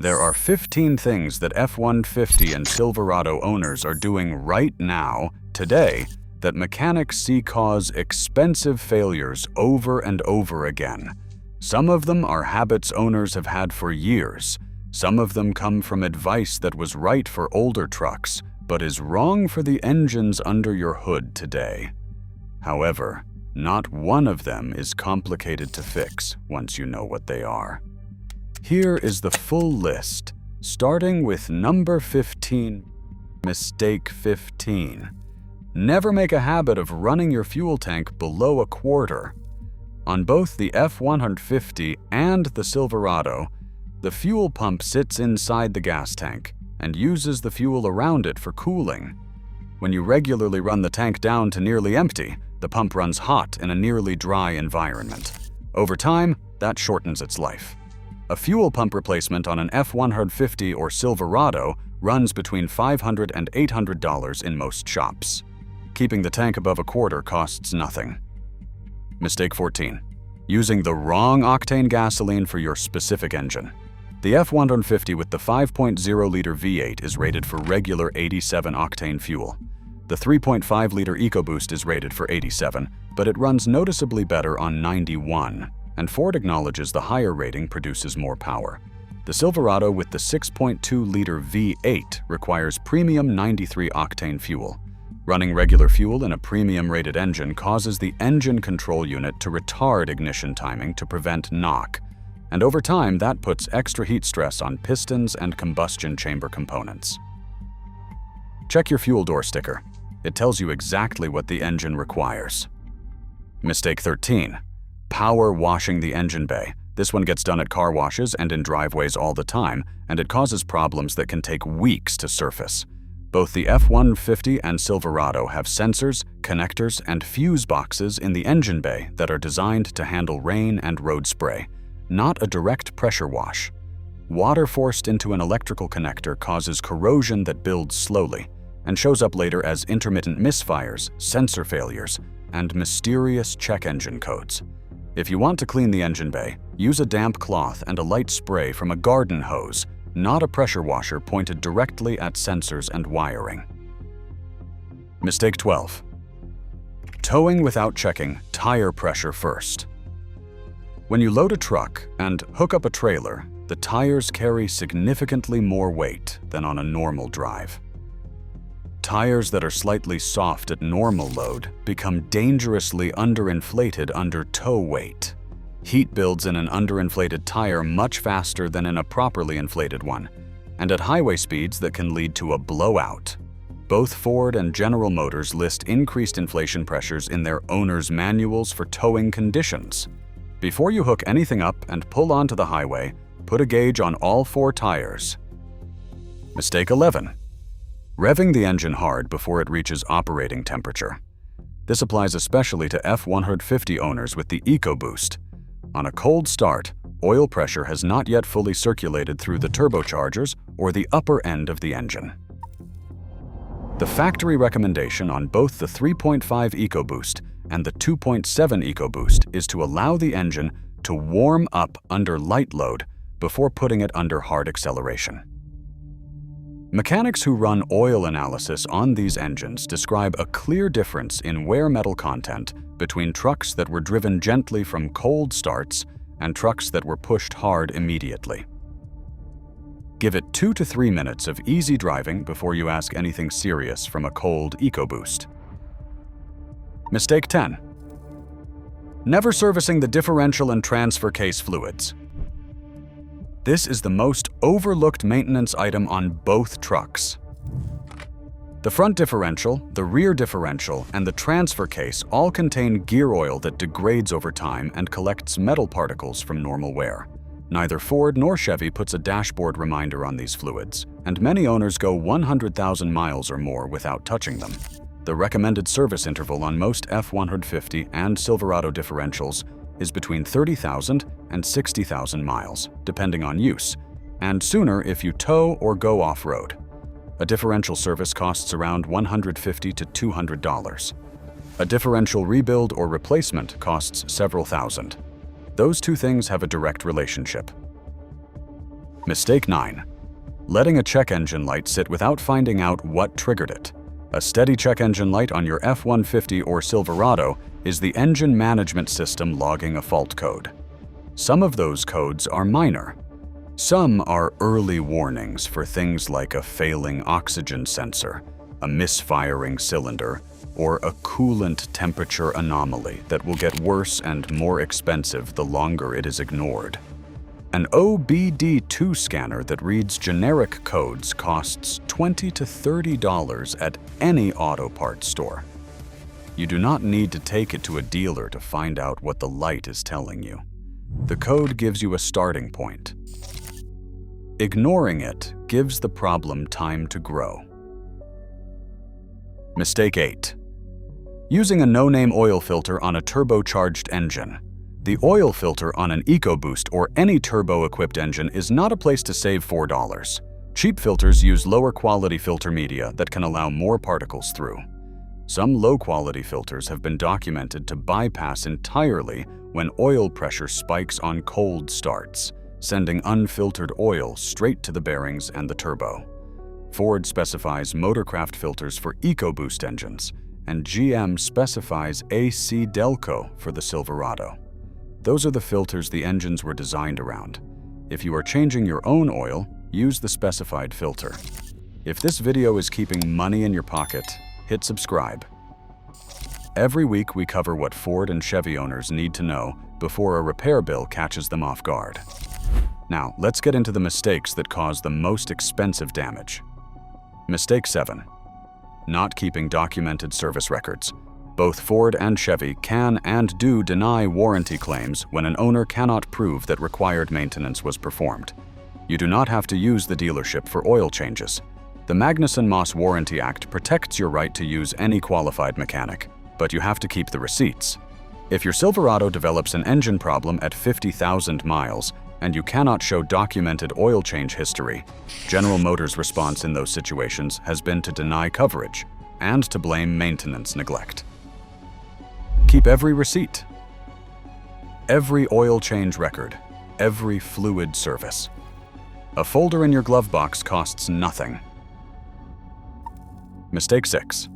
There are 15 things that F-150 and Silverado owners are doing right now, today, that mechanics see cause expensive failures over and over again. Some of them are habits owners have had for years. Some of them come from advice that was right for older trucks, but is wrong for the engines under your hood today. However, not one of them is complicated to fix once you know what they are. Here is the full list, starting with number 15, mistake 15. Never make a habit of running your fuel tank below a quarter. On both the F-150 and the Silverado, the fuel pump sits inside the gas tank and uses the fuel around it for cooling. When you regularly run the tank down to nearly empty, the pump runs hot in a nearly dry environment. Over time, that shortens its life. A fuel pump replacement on an F-150 or Silverado runs between $500 and $800 in most shops. Keeping the tank above a quarter costs nothing. Mistake 14. Using the wrong octane gasoline for your specific engine. The F-150 with the 5.0-liter V8 is rated for regular 87 octane fuel. The 3.5-liter EcoBoost is rated for 87, but it runs noticeably better on 91, and Ford acknowledges the higher rating produces more power. The Silverado with the 6.2-liter V8 requires premium 93 octane fuel. Running regular fuel in a premium-rated engine causes the engine control unit to retard ignition timing to prevent knock, and over time that puts extra heat stress on pistons and combustion chamber components. Check your fuel door sticker. It tells you exactly what the engine requires. Mistake 13. Power washing the engine bay. This one gets done at car washes and in driveways all the time, and it causes problems that can take weeks to surface. Both the F-150 and Silverado have sensors, connectors, and fuse boxes in the engine bay that are designed to handle rain and road spray, not a direct pressure wash. Water forced into an electrical connector causes corrosion that builds slowly and shows up later as intermittent misfires, sensor failures, and mysterious check engine codes. If you want to clean the engine bay, use a damp cloth and a light spray from a garden hose, not a pressure washer pointed directly at sensors and wiring. Mistake 12. Towing without checking tire pressure first. When you load a truck and hook up a trailer, the tires carry significantly more weight than on a normal drive. Tires that are slightly soft at normal load become dangerously underinflated under tow weight. Heat builds in an underinflated tire much faster than in a properly inflated one, and at highway speeds that can lead to a blowout. Both Ford and General Motors list increased inflation pressures in their owners' manuals for towing conditions. Before you hook anything up and pull onto the highway, put a gauge on all 4 tires. Mistake 11. Revving the engine hard before it reaches operating temperature. This applies especially to F-150 owners with the EcoBoost. On a cold start, oil pressure has not yet fully circulated through the turbochargers or the upper end of the engine. The factory recommendation on both the 3.5 EcoBoost and the 2.7 EcoBoost is to allow the engine to warm up under light load before putting it under hard acceleration. Mechanics who run oil analysis on these engines describe a clear difference in wear metal content between trucks that were driven gently from cold starts and trucks that were pushed hard immediately. Give it 2 to 3 minutes of easy driving before you ask anything serious from a cold EcoBoost. Mistake 10. Never servicing the differential and transfer case fluids. This is the most overlooked maintenance item on both trucks. The front differential, the rear differential, and the transfer case all contain gear oil that degrades over time and collects metal particles from normal wear. Neither Ford nor Chevy puts a dashboard reminder on these fluids, and many owners go 100,000 miles or more without touching them. The recommended service interval on most F-150 and Silverado differentials is between 30,000 and 60,000 miles, depending on use, and sooner if you tow or go off-road. A differential service costs around $150 to $200. A differential rebuild or replacement costs several thousand. Those two things have a direct relationship. Mistake 9. Letting a check engine light sit without finding out what triggered it. A steady check engine light on your F-150 or Silverado is the engine management system logging a fault code. Some of those codes are minor. Some are early warnings for things like a failing oxygen sensor, a misfiring cylinder, or a coolant temperature anomaly that will get worse and more expensive the longer it is ignored. An OBD2 scanner that reads generic codes costs $20 to $30 at any auto parts store. You do not need to take it to a dealer to find out what the light is telling you. The code gives you a starting point. Ignoring it gives the problem time to grow. Mistake 8. Using a no-name oil filter on a turbocharged engine. The oil filter on an EcoBoost or any turbo-equipped engine is not a place to save $4. Cheap filters use lower-quality filter media that can allow more particles through. Some low-quality filters have been documented to bypass entirely when oil pressure spikes on cold starts, sending unfiltered oil straight to the bearings and the turbo. Ford specifies Motorcraft filters for EcoBoost engines, and GM specifies AC Delco for the Silverado. Those are the filters the engines were designed around. If you are changing your own oil, use the specified filter. If this video is keeping money in your pocket, hit subscribe. Every week we cover what Ford and Chevy owners need to know before a repair bill catches them off guard. Now, let's get into the mistakes that cause the most expensive damage. Mistake 7. Not keeping documented service records. Both Ford and Chevy can and do deny warranty claims when an owner cannot prove that required maintenance was performed. You do not have to use the dealership for oil changes. The Magnuson-Moss Warranty Act protects your right to use any qualified mechanic, but you have to keep the receipts. If your Silverado develops an engine problem at 50,000 miles and you cannot show documented oil change history, General Motors' response in those situations has been to deny coverage and to blame maintenance neglect. Keep every receipt, every oil change record, every fluid service. A folder in your glove box costs nothing. Mistake 6.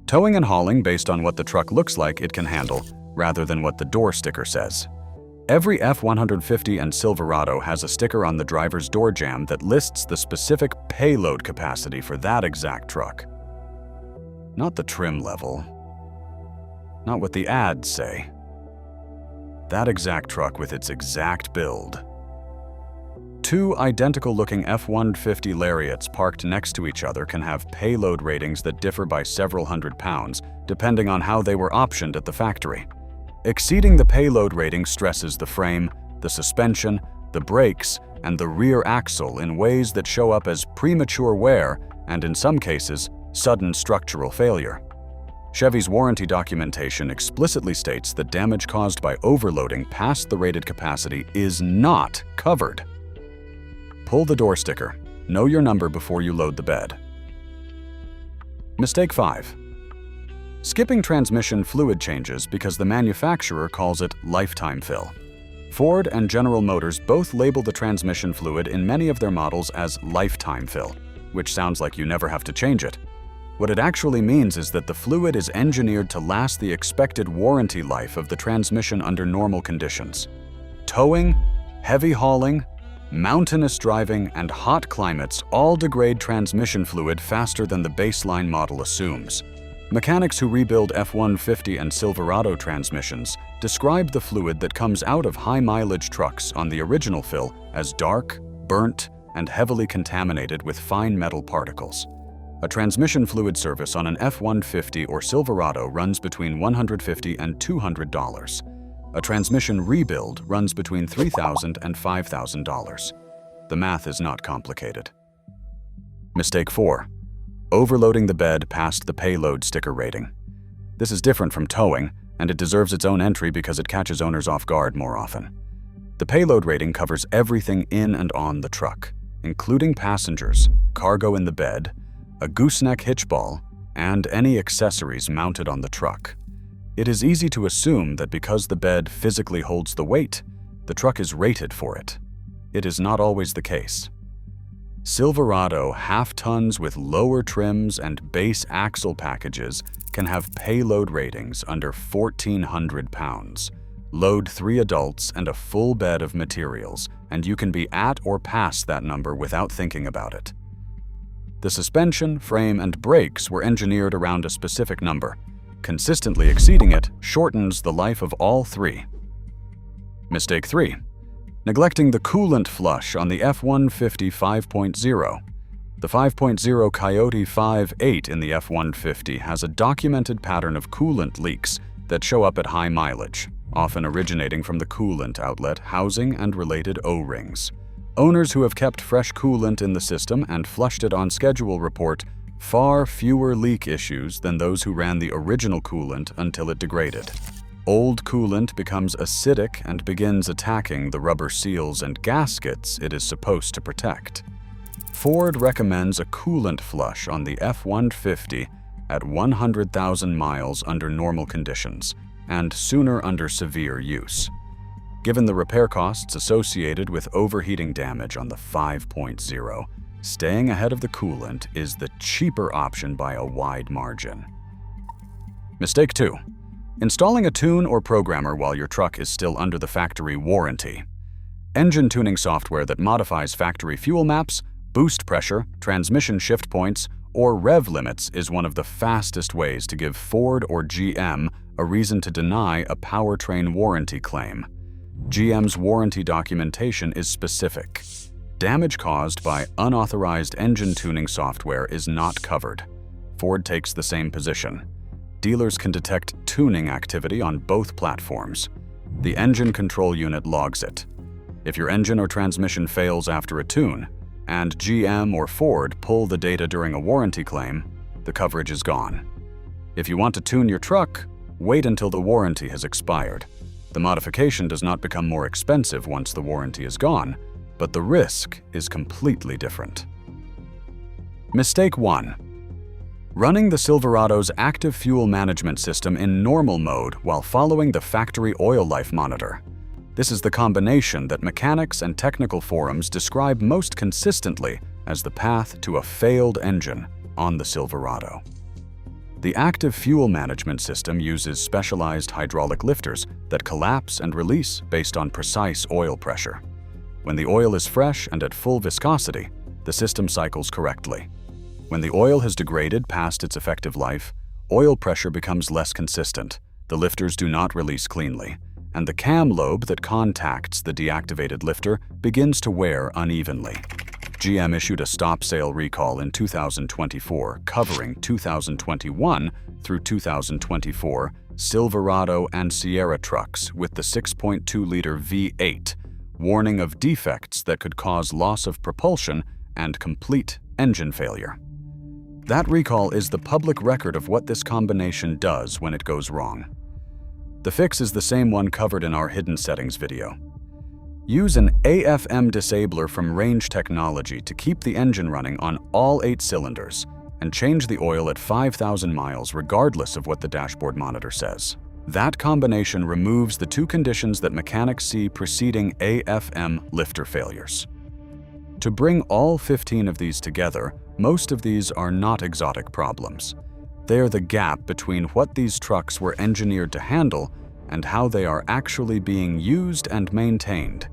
Towing and hauling based on what the truck looks like it can handle, rather than what the door sticker says. Every F-150 and Silverado has a sticker on the driver's door jamb that lists the specific payload capacity for that exact truck. Not the trim level. Not what the ads say. That exact truck with its exact build. Two identical-looking F-150 Lariats parked next to each other can have payload ratings that differ by several hundred pounds, depending on how they were optioned at the factory. Exceeding the payload rating stresses the frame, the suspension, the brakes, and the rear axle in ways that show up as premature wear and, in some cases, sudden structural failure. Chevy's warranty documentation explicitly states that damage caused by overloading past the rated capacity is not covered. Pull the door sticker. Know your number before you load the bed. Mistake 5. Skipping transmission fluid changes because the manufacturer calls it lifetime fill. Ford and General Motors both label the transmission fluid in many of their models as lifetime fill, which sounds like you never have to change it. What it actually means is that the fluid is engineered to last the expected warranty life of the transmission under normal conditions. Towing, heavy hauling, mountainous driving, and hot climates all degrade transmission fluid faster than the baseline model assumes. Mechanics who rebuild F-150 and Silverado transmissions describe the fluid that comes out of high-mileage trucks on the original fill as dark, burnt, and heavily contaminated with fine metal particles. A transmission fluid service on an F-150 or Silverado runs between $150 and $200. A transmission rebuild runs between $3,000 and $5,000. The math is not complicated. Mistake 4. Overloading the bed past the payload sticker rating. This is different from towing, and it deserves its own entry because it catches owners off guard more often. The payload rating covers everything in and on the truck, including passengers, cargo in the bed, a gooseneck hitch ball, and any accessories mounted on the truck. It is easy to assume that because the bed physically holds the weight, the truck is rated for it. it is not always the case. Silverado half-tons with lower trims and base axle packages can have payload ratings under 1,400 pounds. Load 3 adults and a full bed of materials, and you can be at or past that number without thinking about it. The suspension, frame, and brakes were engineered around a specific number. Consistently exceeding it shortens the life of all three. Mistake 3. Neglecting the coolant flush on the F-150 5.0. The 5.0 Coyote 5.8 in the F-150 has a documented pattern of coolant leaks that show up at high mileage, often originating from the coolant outlet, housing, and related O-rings. Owners who have kept fresh coolant in the system and flushed it on schedule report far fewer leak issues than those who ran the original coolant until it degraded. Old coolant becomes acidic and begins attacking the rubber seals and gaskets it is supposed to protect. Ford recommends a coolant flush on the F-150 at 100,000 miles under normal conditions, and sooner under severe use. Given the repair costs associated with overheating damage on the 5.0, staying ahead of the coolant is the cheaper option by a wide margin. Mistake 2. Installing a tune or programmer while your truck is still under the factory warranty. Engine tuning software that modifies factory fuel maps, boost pressure, transmission shift points, or rev limits is one of the fastest ways to give Ford or GM a reason to deny a powertrain warranty claim. GM's warranty documentation is specific. Damage caused by unauthorized engine tuning software is not covered. Ford takes the same position. Dealers can detect tuning activity on both platforms. The engine control unit logs it. If your engine or transmission fails after a tune, and GM or Ford pull the data during a warranty claim, the coverage is gone. If you want to tune your truck, wait until the warranty has expired. The modification does not become more expensive once the warranty is gone, but the risk is completely different. Mistake 1. Running the Silverado's active fuel management system in normal mode while following the factory oil life monitor. This is the combination that mechanics and technical forums describe most consistently as the path to a failed engine on the Silverado. The active fuel management system uses specialized hydraulic lifters that collapse and release based on precise oil pressure. When the oil is fresh and at full viscosity, the system cycles correctly. When the oil has degraded past its effective life, oil pressure becomes less consistent, the lifters do not release cleanly, and the cam lobe that contacts the deactivated lifter begins to wear unevenly. GM issued a stop sale recall in 2024 covering 2021 through 2024 Silverado and Sierra trucks with the 6.2-liter V8, warning of defects that could cause loss of propulsion and complete engine failure. That recall is the public record of what this combination does when it goes wrong. The fix is the same one covered in our hidden settings video. Use an AFM disabler from Range Technology to keep the engine running on all 8 cylinders and change the oil at 5,000 miles regardless of what the dashboard monitor says. That combination removes the 2 conditions that mechanics see preceding AFM lifter failures. To bring all 15 of these together, most of these are not exotic problems. They are the gap between what these trucks were engineered to handle and how they are actually being used and maintained.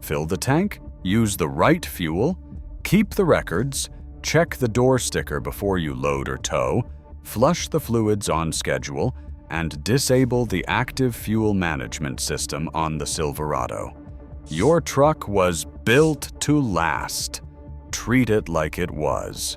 Fill the tank, use the right fuel, keep the records, check the door sticker before you load or tow, flush the fluids on schedule, and disable the active fuel management system on the Silverado. Your truck was built to last. Treat it like it was.